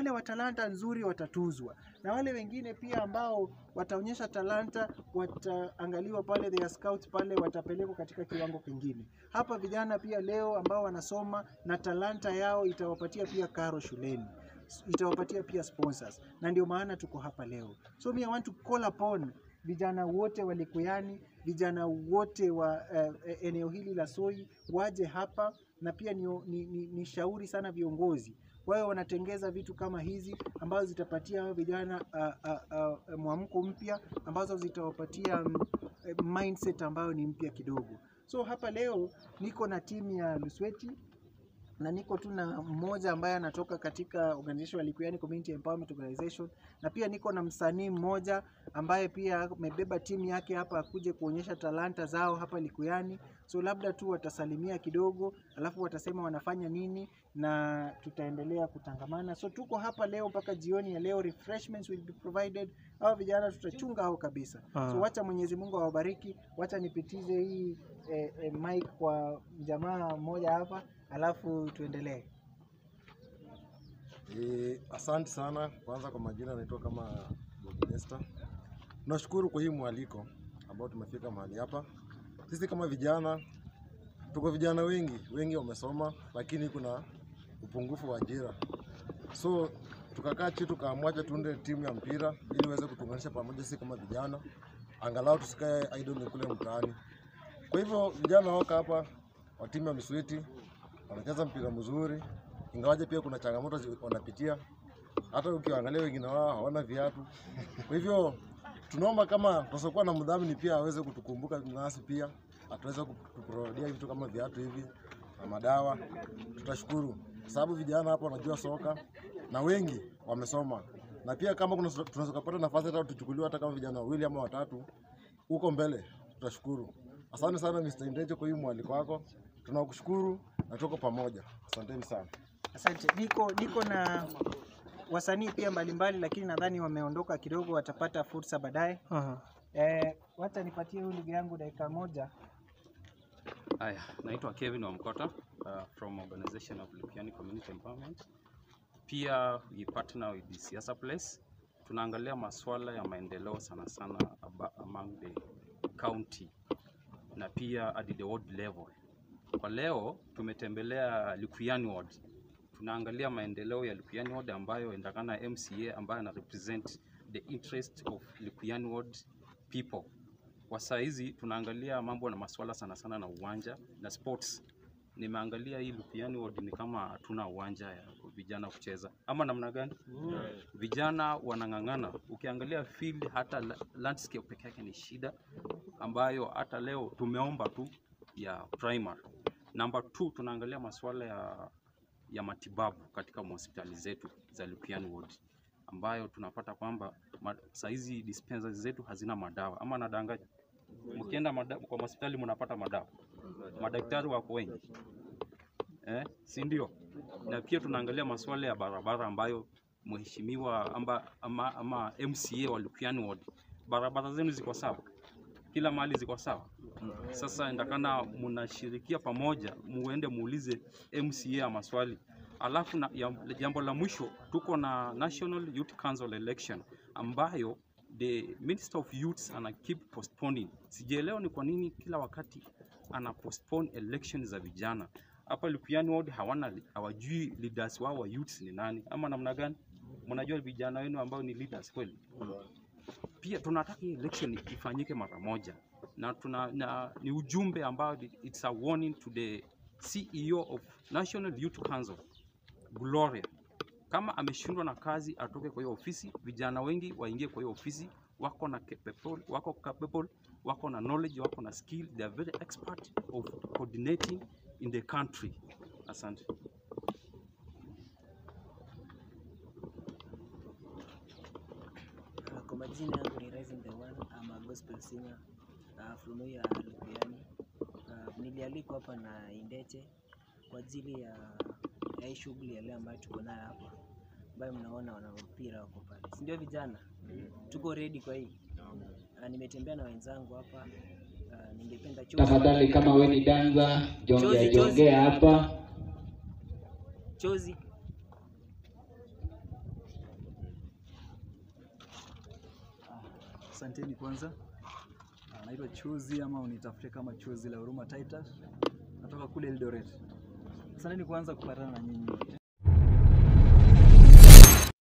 wale wa talanta nzuri watatuzwa, na wale wengine pia ambao wataonyesha talanta wataangaliwa pale, their scouts pale watapelekwa katika kiwango kingine. Hapa vijana pia leo ambao wanasoma na talanta yao itawapatia pia karo shuleni, itawapatia pia sponsors, na ndio maana tuko hapa leo. So I want to call upon vijana wote wa Likuyani, vijana wote wa eneo hili la Soi waje hapa, na pia ni shauri sana viongozi wao wanatengeza vitu kama hizi ambazo zitapatia vijana mwamko mpya, ambazo zitawapatia mindset ambayo ni mpya kidogo. So hapa leo niko na timu ya Lusweti, na niko tu na mmoja ambaye anatoka katika organization ya Likuyani Community Empowerment Organization, na pia niko na msanii mmoja ambaye pia amebeba timu yake hapa akuje kuonyesha talanta zao hapa Likuyani. So labda tu watasalimia kidogo, alafu watasema wanafanya nini, na tutaendelea kutangamana. So tuko hapa leo mpaka jioni ya leo, refreshments will be provided. Hao vijana tutachunga hao kabisa. So wacha Mwenyezi Mungu awabariki. Wacha nipitize hii mic kwa jamaa mmoja hapa, alafu tuendelee. Asante sana. Kwanza kwa majina naitwa kama Nesta. Tunashukuru kwa hii mwaliko ambao tumefika mahali hapa. Sisi kama vijana, tuko vijana wengi wamesoma, lakini kuna upungufu wa ajira. So tukakaa chini tukaamua tuunde timu ya mpira ili iweze kutuunganisha pamoja sisi kama vijana, angalau tusikae idle kule mtaani. Kwa hivyo vijana wako hapa wa timu ya Lusweti wanacheza mpira mzuri, ingawaje pia kuna changamoto wanapitia. Hata ukiangalia wengine wao hawana viatu. Kwa hivyo tunaomba kama tutakuwa na mdhamini pia aweze kutukumbuka nasi pia ataweza kutuprodia vitu kama viatu hivi na madawa. Tutashukuru sababu vijana hapa wanajua soka na wengi wamesoma, na pia kama tunaweza kupata nafasi hata tuchukuliwe hata kama vijana wawili ama watatu huko mbele, tutashukuru. Asante sana Mr. Indeje kwa hii mwaliko wako. Tunakushukuru na tuko pamoja. Asanteni sana. Asante. Niko na wasanii pia mbalimbali, lakini nadhani wameondoka kidogo, watapata fursa baadaye. Wacha nipatie huyu ndugu yangu dakika moja. Haya, naitwa Kevin Wamkota from organization of Likuyani Community Empowerment. Pia we partner with the Siasa Place. Tunaangalia masuala ya maendeleo sana among the county na pia at the ward level. Kwa leo tumetembelea Likuyani ward. Tunaangalia maendeleo ya Likuyani ward ambayo endakana MCA ambayo ana represent the interest of Likuyani ward people. Kwa saa hizi tunaangalia mambo na masuala sana na uwanja na sports. Nimeangalia hii Likuyani ward ni kama hatuna uwanja ya vijana kucheza. Ama namna gani? Vijana wanang'ang'ana. Ukiangalia field hata landscape peke yake ni shida ambayo hata leo tumeomba tu ya primary. Number 2, tunaangalia masuala ya matibabu katika hospitali zetu za Likuyani ward ambayo tunapata kwamba saa hizi dispensaries zetu hazina madawa. Ama nadanganya? Mkienda kwa hospitali mnapata madawa. Madaktari wako wengi. Si ndio? Na pia tunaangalia masuala ya barabara ambayo mheshimiwa ama MCA wa Likuyani ward, barabara zenu ziko sawa? Kila mahali ziko sawa? Sasa ndakana mnashirikia pamoja muende muulize MCA maswali. Alafu jambo la mwisho, tuko na National Youth Council election ambayo the Minister of Youth ana keep postponing. Sijaelewa ni kwa nini kila wakati ana postpone election za vijana. Hapa Likuyani ward hawajui leaders wao wa youth ni nani, ama namna gani? Mnajua vijana wenu ambao ni leaders kweli? Pia tunataka election ifanyike mara moja, na ni ujumbe ambao it's a warning to the CEO of National Youth Council Gloria. Kama ameshindwa na kazi atoke kwa hiyo ofisi. Vijana wengi waingie kwa hiyo ofisi, wako na capable, wako na knowledge, wako na skill, they are very expert of coordinating in the country. Asante. Kwa majina yangu ni Rising the One, I'm a gospel singer from here Likuyani. Nilialikwa hapa na Indeche kwa ajili ya hii shughuli ya leo ambayo tuko nayo hapa, ambayo mnaona wana mpira wako pale. Si ndio vijana? Tuko ready kwa hii. Nimetembea na wenzangu hapa. Ningependa tafadhali kama wewe ni danza jongea hapa. Chozi. Asanteni kwanza. Naitwa Chuzi ama unitafute kama Chuzi la Huruma Titus. Natoka kule Eldoret. Asanteni kwanza kupatana na nyinyi wote.